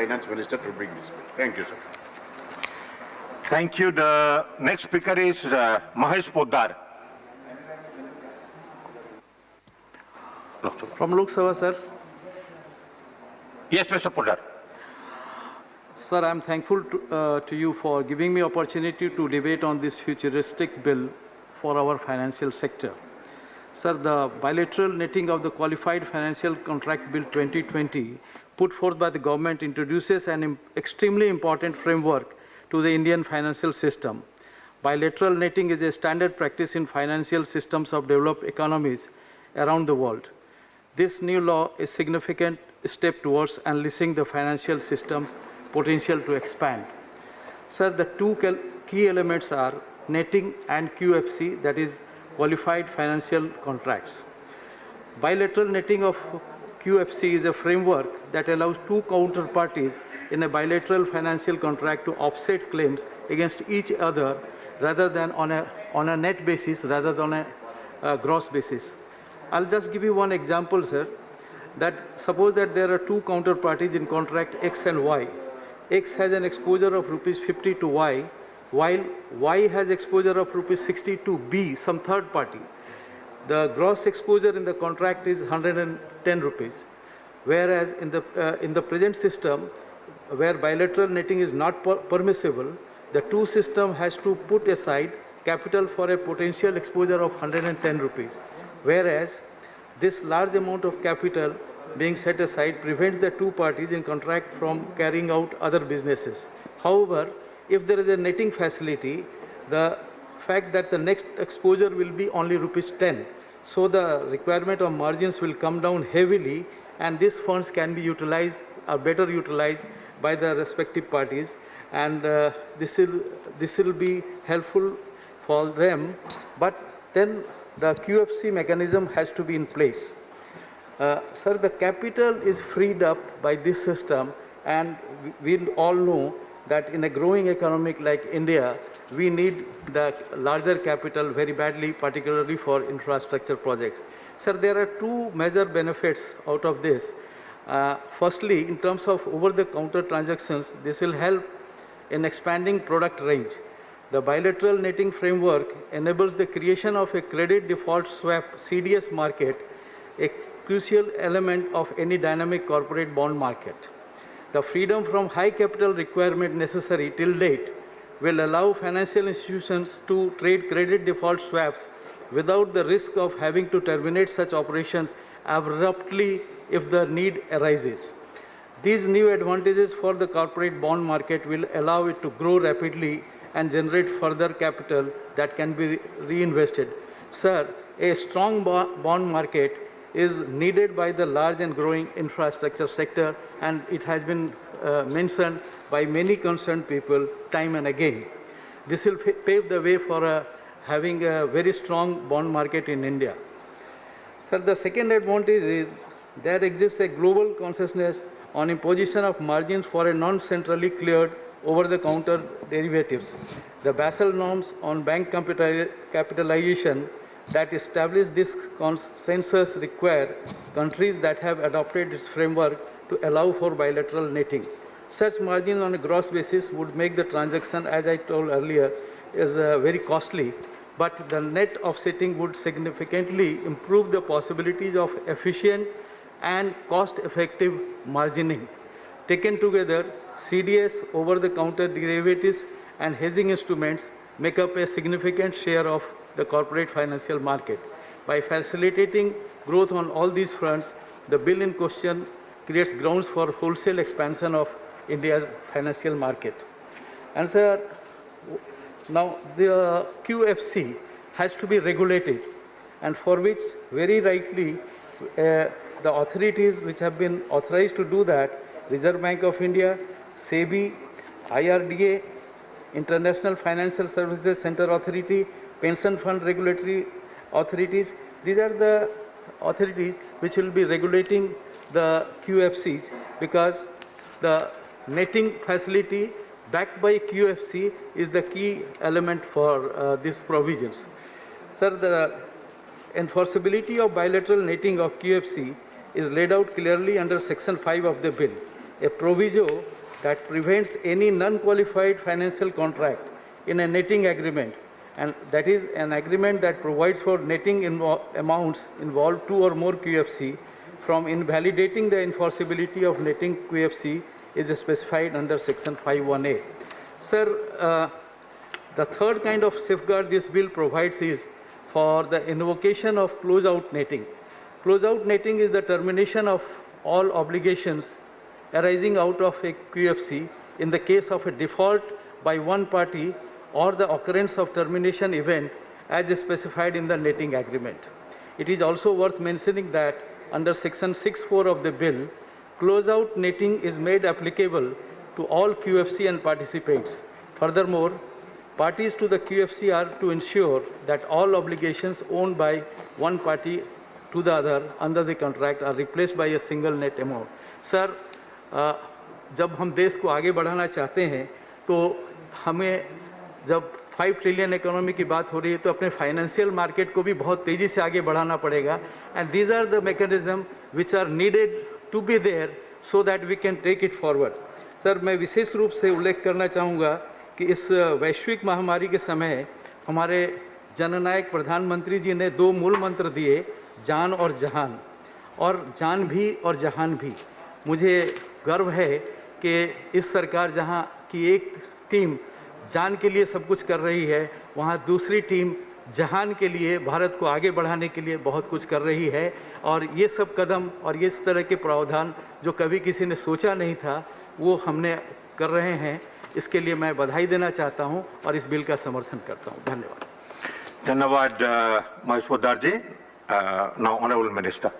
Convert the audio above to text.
Finance Minister to bring this bill. Thank you, sir. Thank you. The next speaker is Mahesh Poddar. From Lok Sabha, sir. Yes, Mr. Poddar. Sir, I am thankful to you for giving me opportunity to debate on this futuristic bill for our financial sector. Sir, the bilateral netting of the Qualified Financial Contract Bill 2020 put forth by the government introduces an extremely important framework to the Indian financial system. Bilateral netting is a standard practice in financial systems of developed economies around the world. This new law is a significant step towards unleashing the financial system's potential to expand. Sir, the two key elements are netting and QFC, that is Qualified Financial Contracts. Bilateral netting of QFC is a framework that allows two counterparties in a bilateral financial contract to offset claims against each other rather than on a net basis rather than on a gross basis. I'll just give you one example, sir. That suppose that there are two counterparties in contract X and Y. X has an exposure of rupees 50 to Y, while Y has exposure of rupees 60 to B, some third party. The gross exposure in the contract is 110 rupees. Whereas in the present system, where bilateral netting is not permissible, the two system has to put aside capital for a potential exposure of 110 rupees. Whereas this large amount of capital being set aside prevents the two parties in contract from carrying out other businesses. However, if there is a netting facility, the fact that the next exposure will be only rupees 10, so the requirement of margins will come down heavily, and these funds can be utilized or better utilized by the respective parties, and this will be helpful for them. But then the QFC mechanism has to be in place. Sir, the capital is freed up by this system, and we all know that in a growing economy like India, we need the larger capital very badly, particularly for infrastructure projects. Sir, there are two major benefits out of this. Firstly, in terms of over-the-counter transactions, this will help in expanding product range. The bilateral netting framework enables the creation of a credit default swap CDS market, a crucial element of any dynamic corporate bond market. The freedom from high capital requirement necessary till date will allow financial institutions to trade credit default swaps without the risk of having to terminate such operations abruptly if the need arises. These new advantages for the corporate bond market will allow it to grow rapidly and generate further capital that can be reinvested. Sir, a strong bond market is needed by the large and growing infrastructure sector, and it has been mentioned by many concerned people time and again. This will pave the way for having a very strong bond market in India. Sir, the second advantage is there exists a global consciousness on imposition of margins for a non-centrally cleared over-the-counter derivatives. The Basel norms on bank capitalization that establish this consensus require countries that have adopted its framework to allow for bilateral netting. Such margin on a gross basis would make the transaction, as I told earlier, is very costly, but the net offsetting would significantly improve the possibilities of efficient and cost-effective margining. Taken together, CDS, over-the-counter derivatives, and hedging instruments make up a significant share of the corporate financial market. By facilitating growth on all these fronts, the bill in question creates grounds for wholesale expansion of India's financial market. And sir, now the QFC has to be regulated, and for which very rightly the authorities which have been authorized to do that, Reserve Bank of India, SEBI, IRDA, International Financial Services Center Authority, Pension Fund Regulatory Authorities, these are the authorities which will be regulating the QFCs, because the netting facility backed by QFC is the key element for these provisions. Sir, the enforceability of bilateral netting of QFC is laid out clearly under Section 5 of the bill. a proviso that prevents any non-qualified financial contract in a netting agreement, and that is an agreement that provides for netting amounts involved 2 or more QFC from invalidating the enforceability of netting QFC is specified under section 51A. Sir, the third kind of safeguard this bill provides is for the invocation of closeout netting. Closeout netting is the termination of all obligations arising out of a QFC in the case of a default by one party or the occurrence of termination event as specified in the netting agreement. It is also worth mentioning that under section 6(4) of the bill, closeout netting is made applicable to all QFC and participants. Furthermore, parties to the QFC are to ensure that all obligations owned by one party to the other under the contract are replaced by a single net amount. Sir, जब हम देश को आगे बढ़ाना चाहते हैं तो हमें जब 5 ट्रिलियन इकोनॉमी की बात हो रही है तो अपने फाइनेंशियल मार्केट को भी बहुत तेज़ी से आगे बढ़ाना पड़ेगा, and these are the mechanism which are needed to be there so that we can take it forward. Sir, मैं विशेष रूप से उल्लेख करना चाहूँगा कि इस वैश्विक महामारी के समय हमारे जननायक प्रधानमंत्री जी ने 2 मूल मंत्र दिए, जान और जहान, और जान भी और जहान भी. मुझे गर्व है कि इस सरकार जहां की एक टीम जान के लिए सब कुछ कर रही है, वहां दूसरी टीम जहान के लिए भारत को आगे बढ़ाने के लिए बहुत कुछ कर रही है. और ये सब कदम और ये इस तरह के प्रावधान जो कभी किसी ने सोचा नहीं था वो हमने कर रहे हैं. इसके लिए मैं बधाई देना चाहता हूं और इस बिल का समर्थन करता हूं. धन्यवाद. धन्यवाद Mahesh Poddar ji. Now honourable minister.